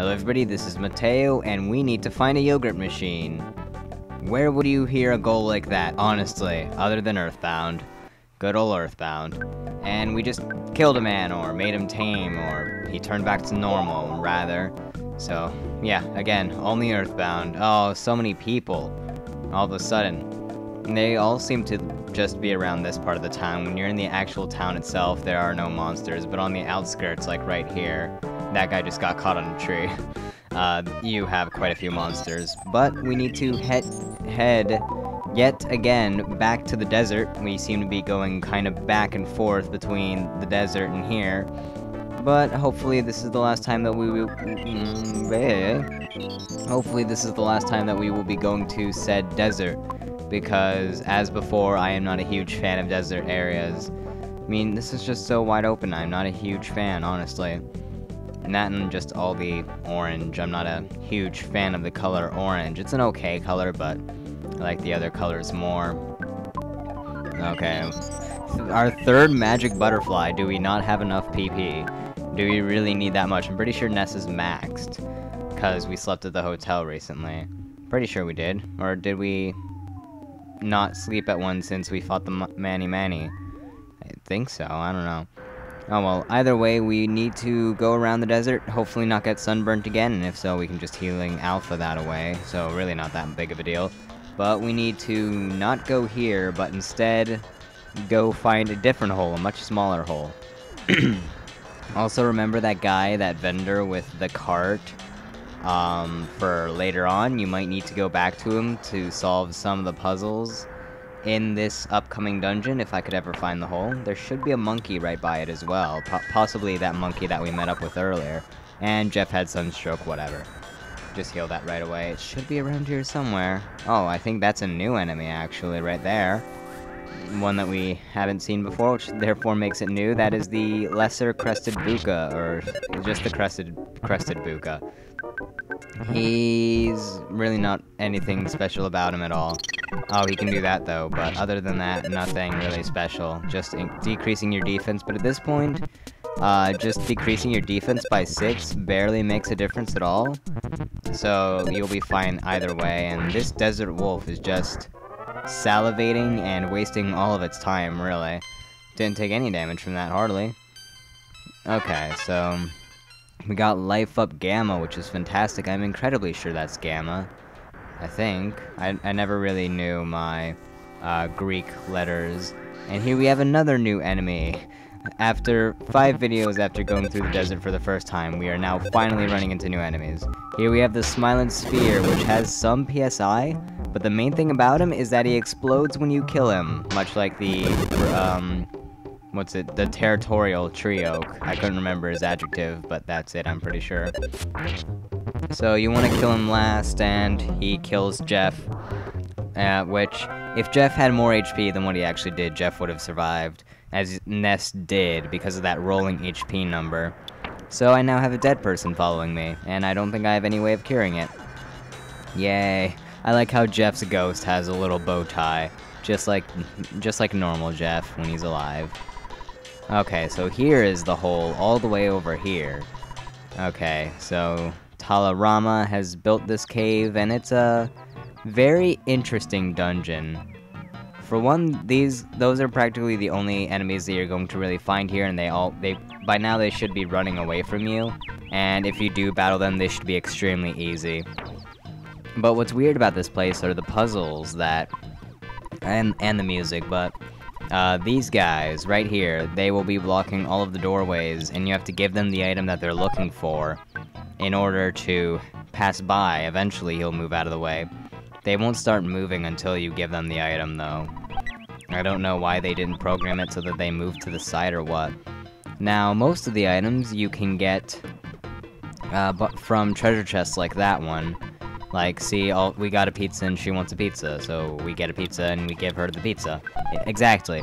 Hello everybody, this is Mateo, and we need to find a yogurt machine. Where would you hear a goal like that, honestly, other than Earthbound? Good ol' Earthbound. And we just killed a man, or made him tame, or he turned back to normal, rather. So, yeah, again, only Earthbound. Oh, so many people. All of a sudden. They all seem to just be around this part of the town. When you're in the actual town itself, there are no monsters, but on the outskirts, like right here, that guy just got caught on a tree. You have quite a few monsters. But we need to head yet again back to the desert. We seem to be going kind of back and forth between the desert and here. But hopefully this is the last time that we will... Hopefully this is the last time that we will be going to said desert. Because, as before, I am not a huge fan of desert areas. I mean, this is just so wide open, I'm not a huge fan, honestly. And that and just all the orange. I'm not a huge fan of the color orange. It's an okay color, but I like the other colors more. Okay. Our third magic butterfly. Do we not have enough PP? Do we really need that much? I'm pretty sure Ness is maxed. Because we slept at the hotel recently. Pretty sure we did. Or did we... not sleep at one since we fought the Manny? I think so, I don't know. Oh well, either way, we need to go around the desert, hopefully not get sunburnt again, and if so, we can just healing alpha that away, so really not that big of a deal. But we need to not go here, but instead go find a different hole, a much smaller hole. Also remember that guy, that vendor with the cart? For later on, you might need to go back to him to solve some of the puzzles in this upcoming dungeon, if I could ever find the hole. There should be a monkey right by it as well, possibly that monkey that we met up with earlier. And Jeff had sunstroke, whatever. Just heal that right away. It should be around here somewhere. Oh, I think that's a new enemy, actually, right there. One that we haven't seen before, which therefore makes it new. That is the lesser crested buka, or just the crested buka. He's really not anything special about him at all. Oh, he can do that though, but other than that, nothing really special. Just decreasing your defense, but at this point, just decreasing your defense by 6 barely makes a difference at all. So, you'll be fine either way, and this desert wolf is just salivating and wasting all of its time, really. Didn't take any damage from that, hardly. Okay, so... we got Life Up Gamma, which is fantastic. I'm incredibly sure that's Gamma. I think. I never really knew my Greek letters. And here we have another new enemy. After 5 videos after going through the desert for the first time, we are now finally running into new enemies. Here we have the Smiling Sphere, which has some PSI, but the main thing about him is that he explodes when you kill him, much like the, the territorial tree oak. I couldn't remember his adjective, but that's it, I'm pretty sure. So you want to kill him last, and he kills Jeff. Which, if Jeff had more HP than what he actually did, Jeff would have survived, as Ness did, because of that rolling HP number. So I now have a dead person following me, and I don't think I have any way of curing it. Yay. I like how Jeff's ghost has a little bow tie, just like normal Jeff when he's alive. Okay, so here is the hole, all the way over here. Okay, so Talarama has built this cave, and it's a very interesting dungeon. For one, those are practically the only enemies that you're going to really find here, and by now they should be running away from you. And if you do battle them, they should be extremely easy. But what's weird about this place are the puzzles and the music, but these guys right here, they will be blocking all of the doorways, and you have to give them the item that they're looking for in order to pass by. Eventually he'll move out of the way. They won't start moving until you give them the item, though. I don't know why they didn't program it so that they move to the side or what. Now, most of the items you can get but from treasure chests like that one. Like, see, we got a pizza and she wants a pizza, so we get a pizza and we give her the pizza. Exactly.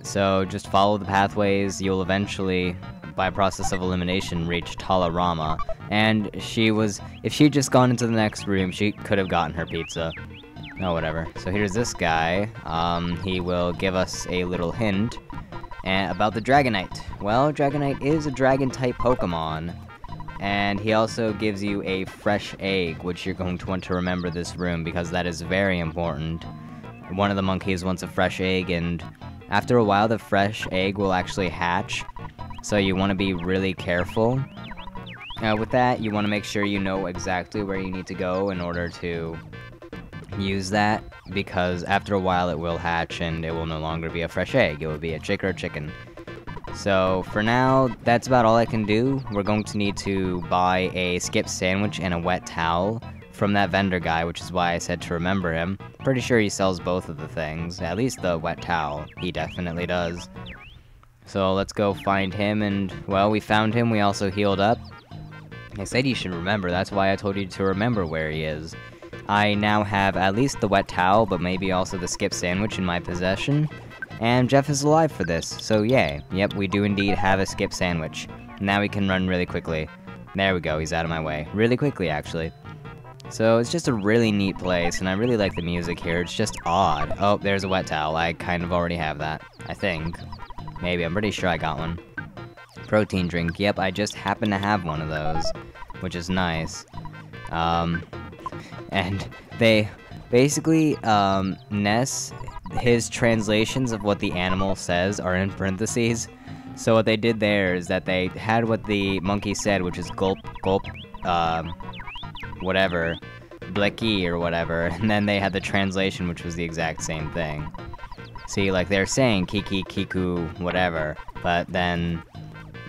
So, just follow the pathways, you'll eventually, by process of elimination, reach Talarama. And if she'd just gone into the next room, she could have gotten her pizza. Oh, whatever. So here's this guy. He will give us a little hint about the Dragonite. Well, Dragonite is a dragon-type Pokemon. And he also gives you a fresh egg, which you're going to want to remember this room because that is very important. One of the monkeys wants a fresh egg, and after a while the fresh egg will actually hatch, so you want to be really careful. With that, you want to make sure you know exactly where you need to go in order to use that, because after a while it will hatch and it will no longer be a fresh egg, it will be a chick or a chicken. So for now, that's about all I can do. We're going to need to buy a skip sandwich and a wet towel from that vendor guy, which is why I said to remember him. Pretty sure he sells both of the things, at least the wet towel. He definitely does. So let's go find him, and well, we found him. We also healed up. I said you should remember, that's why I told you to remember where he is. I now have at least the wet towel, but maybe also the skip sandwich in my possession. And Jeff is alive for this, so yay. Yep, we do indeed have a skip sandwich. Now we can run really quickly. There we go, he's out of my way. Really quickly, actually. So it's just a really neat place, and I really like the music here. It's just odd. Oh, there's a wet towel. I kind of already have that, I think. Maybe, I'm pretty sure I got one. Protein drink. Yep, I just happen to have one of those, which is nice. And they basically, Ness, his translations of what the animal says are in parentheses. So what they did there is that they had what the monkey said, which is gulp, gulp, whatever, blicky or whatever, and then they had the translation, which was the exact same thing. See, like, they're saying kiki, kiku, whatever, but then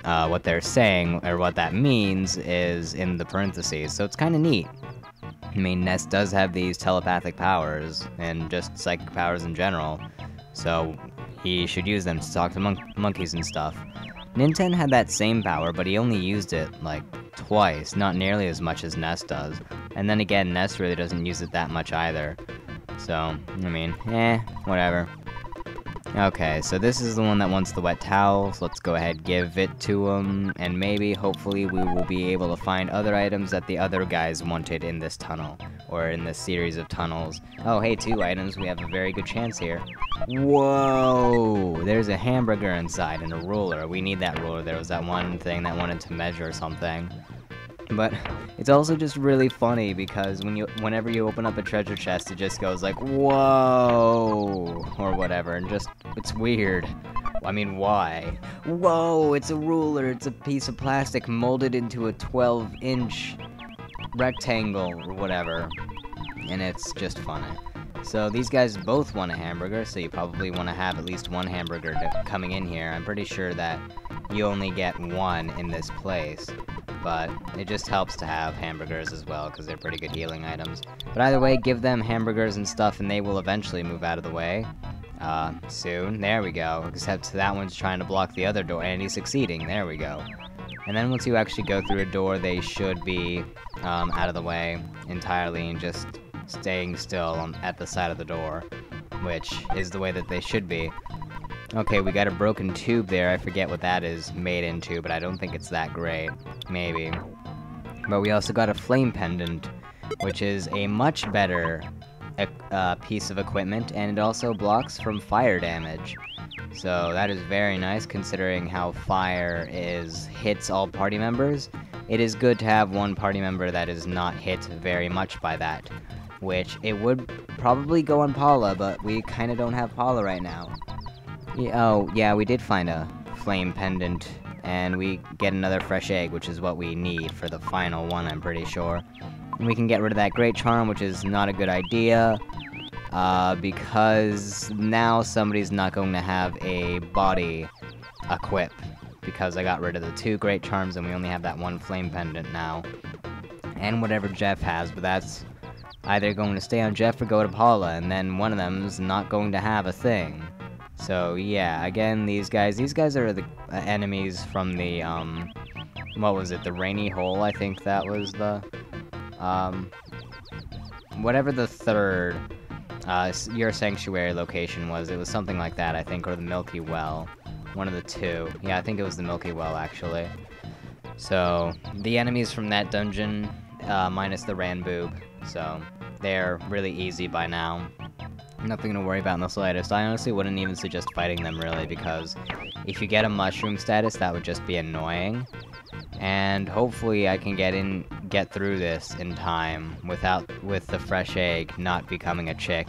what they're saying, or what that means, is in the parentheses, so it's kind of neat. I mean, Ness does have these telepathic powers, and just psychic powers in general, so he should use them to talk to monkeys and stuff. Ninten had that same power, but he only used it, like, twice, not nearly as much as Ness does. And then again, Ness really doesn't use it that much either. So, I mean, whatever. Okay, so this is the one that wants the wet towel, so let's go ahead, give it to him, and maybe, hopefully, we will be able to find other items that the other guys wanted in this tunnel, or in this series of tunnels. Oh, hey, 2 items, we have a very good chance here. Whoa! There's a hamburger inside, and a ruler. We need that ruler. There was that one thing that wanted to measure something. But it's also just really funny because whenever you open up a treasure chest, it just goes like, whoa, or whatever, and just, it's weird. I mean, why? Whoa, it's a ruler, it's a piece of plastic molded into a 12-inch rectangle, or whatever, and it's just funny. So these guys both want a hamburger, so you probably want to have at least one hamburger coming in here. I'm pretty sure that you only get one in this place, but it just helps to have hamburgers as well, because they're pretty good healing items. But either way, give them hamburgers and stuff, and they will eventually move out of the way. Soon. There we go. Except that one's trying to block the other door, and he's succeeding. There we go. And then once you actually go through a door, they should be out of the way entirely, and just staying still at the side of the door, which is the way that they should be. Okay, we got a broken tube there. I forget what that is made into, but I don't think it's that great. Maybe. But we also got a flame pendant, which is a much better piece of equipment, and it also blocks from fire damage. So that is very nice, considering how fire hits all party members. It is good to have one party member that is not hit very much by that, which it would probably go on Paula, but we kind of don't have Paula right now. Oh, yeah, we did find a flame pendant, and we get another fresh egg, which is what we need for the final one, I'm pretty sure. And we can get rid of that great charm, which is not a good idea, because now somebody's not going to have a body equip, because I got rid of the 2 great charms, and we only have that 1 flame pendant now. And whatever Jeff has, but that's either going to stay on Jeff or go to Paula, and then one of them's not going to have a thing. So yeah, again, these guys are the enemies from the, what was it, the rainy hole, I think that was the, whatever the third, your sanctuary location was, it was something like that, I think, or the Milky Well, one of the 2. Yeah, I think it was the Milky Well, actually. So, the enemies from that dungeon, minus the Ranboob, so they're really easy by now. Nothing to worry about in the slightest. I honestly wouldn't even suggest fighting them, really, because if you get a mushroom status, that would just be annoying. And hopefully I can get through this in time with the fresh egg not becoming a chick.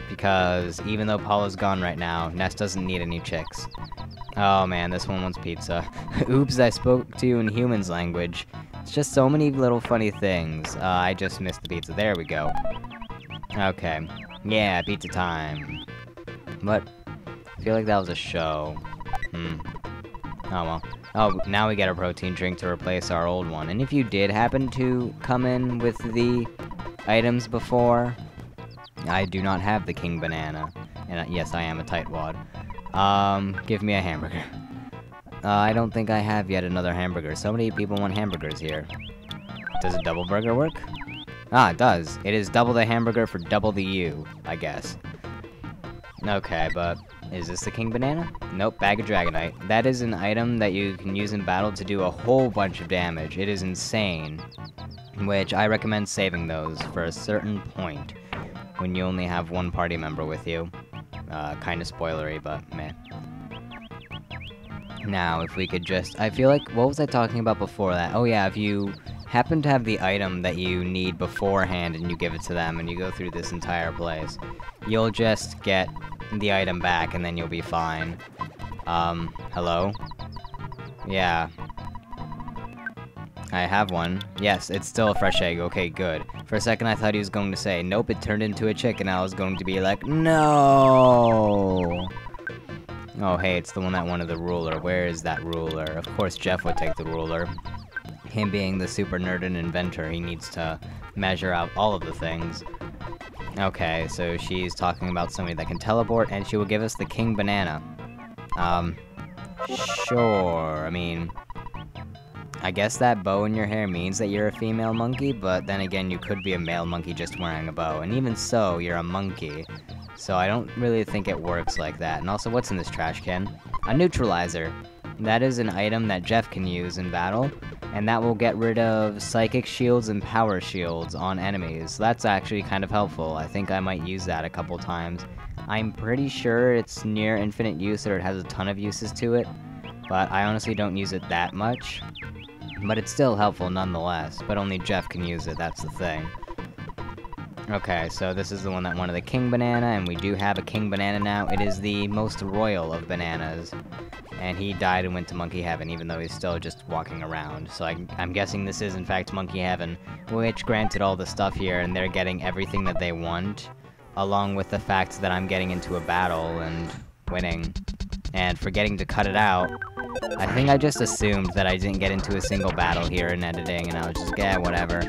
Because even though Paula's gone right now, Ness doesn't need any chicks. Oh man, this one wants pizza. Oops, I spoke to you in humans language. It's just so many little funny things. I just missed the pizza. There we go. Okay. Yeah, pizza time. But I feel like that was a show. Oh well. Oh, now we get a protein drink to replace our old one. And if you did happen to come in with the items before, I do not have the king banana. And yes, I am a tightwad. Give me a hamburger. I don't think I have yet another hamburger. So many people want hamburgers here. Does a double burger work? Ah, it does. It is double the hamburger for double the U, I guess. Okay, but is this the king banana? Nope, bag of dragonite. That is an item that you can use in battle to do a whole bunch of damage. It is insane. Which I recommend saving those for a certain point when you only have one party member with you. Kinda spoilery, but meh. Now, if we could just... I feel like... What was I talking about before that? Oh yeah, if you happen to have the item that you need beforehand and you give it to them and you go through this entire place, you'll just get the item back and then you'll be fine. Hello? Yeah. I have one. Yes, it's still a fresh egg. Okay, good. For a second I thought he was going to say, nope, it turned into a chick, and I was going to be like, no! Oh, hey, it's the one that wanted the ruler. Where is that ruler? Of course Jeff would take the ruler. Him being the super nerd and inventor, he needs to measure out all of the things. Okay, so she's talking about somebody that can teleport, and she will give us the king banana. Sure, I mean... I guess that bow in your hair means that you're a female monkey, but then again, you could be a male monkey just wearing a bow, and even so, you're a monkey. So I don't really think it works like that. And also, what's in this trash can? A neutralizer. That is an item that Jeff can use in battle, and that will get rid of psychic shields and power shields on enemies. That's actually kind of helpful. I think I might use that a couple times. I'm pretty sure it's near infinite use, or it has a ton of uses to it, but I honestly don't use it that much. But it's still helpful nonetheless, but only Jeff can use it, that's the thing. Okay, so this is the one that wanted the king banana, and we do have a king banana now. It is the most royal of bananas. And he died and went to monkey heaven, even though he's still just walking around. So I'm guessing this is in fact monkey heaven, which granted all the stuff here, and they're getting everything that they want, along with the fact that I'm getting into a battle and winning, and forgetting to cut it out. I think I just assumed that I didn't get into a single battle here in editing, and I was just, yeah, whatever.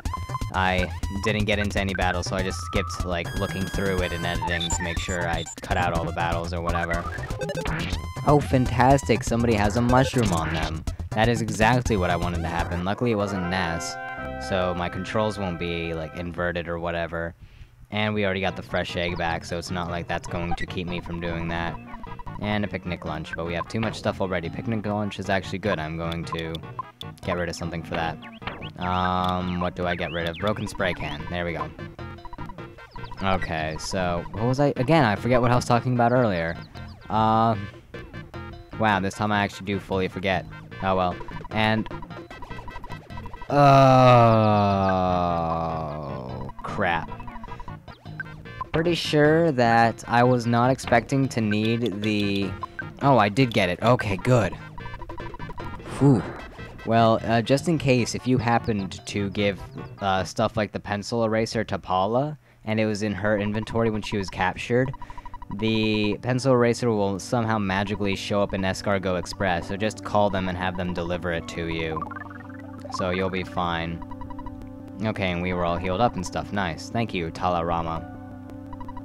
I didn't get into any battles, so I just skipped, like, looking through it in editing to make sure I cut out all the battles or whatever. Oh, fantastic! Somebody has a mushroom on them! That is exactly what I wanted to happen. Luckily it wasn't Ness, so my controls won't be, like, inverted or whatever. And we already got the fresh egg back, so it's not like that's going to keep me from doing that. And a picnic lunch, but we have too much stuff already. Picnic lunch is actually good. I'm going to get rid of something for that. What do I get rid of? Broken spray can. There we go. Okay, so, what was I? Again, I forget what I was talking about earlier. Wow, this time I actually do fully forget. Oh well. And, oh, crap. Pretty sure that I was not expecting to need the... Oh, I did get it. Okay, good. Whew. Well, just in case, if you happened to give stuff like the pencil eraser to Paula, and it was in her inventory when she was captured, the pencil eraser will somehow magically show up in Escargot Express, so just call them and have them deliver it to you. So you'll be fine. Okay, and we were all healed up and stuff. Nice. Thank you, Talarama.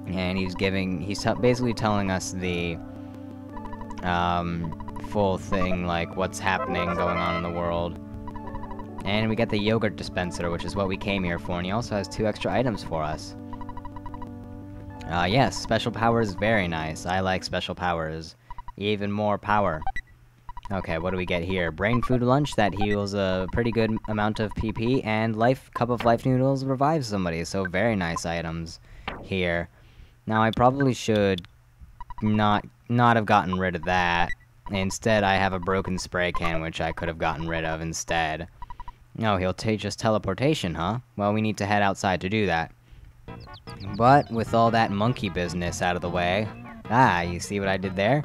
And he's basically telling us the, full thing, like, what's happening, going on in the world. And we get the yogurt dispenser, which is what we came here for, and he also has 2 extra items for us. Yes, special powers, very nice. I like special powers. Even more power. Okay, what do we get here? Brain food lunch, that heals a pretty good amount of PP, and cup of life noodles revives somebody, so very nice items here. Now, I probably should not have gotten rid of that. Instead, I have a broken spray can, which I could have gotten rid of instead. No, he'll teach us teleportation, huh? Well, we need to head outside to do that. But with all that monkey business out of the way... Ah, you see what I did there?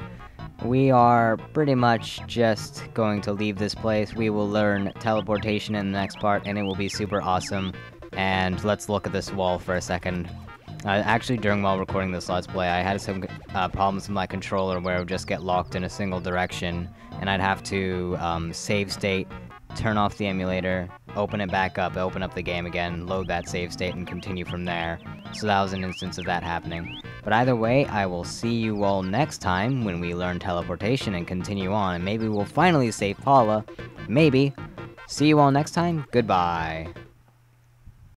We are pretty much just going to leave this place. We will learn teleportation in the next part, and it will be super awesome. And let's look at this wall for a second. Actually, while recording this Let's Play, I had some problems with my controller where it would just get locked in a single direction, and I'd have to save state, turn off the emulator, open it back up, open up the game again, load that save state, and continue from there. So that was an instance of that happening. But either way, I will see you all next time when we learn teleportation and continue on, and maybe we'll finally save Paula. Maybe. See you all next time. Goodbye.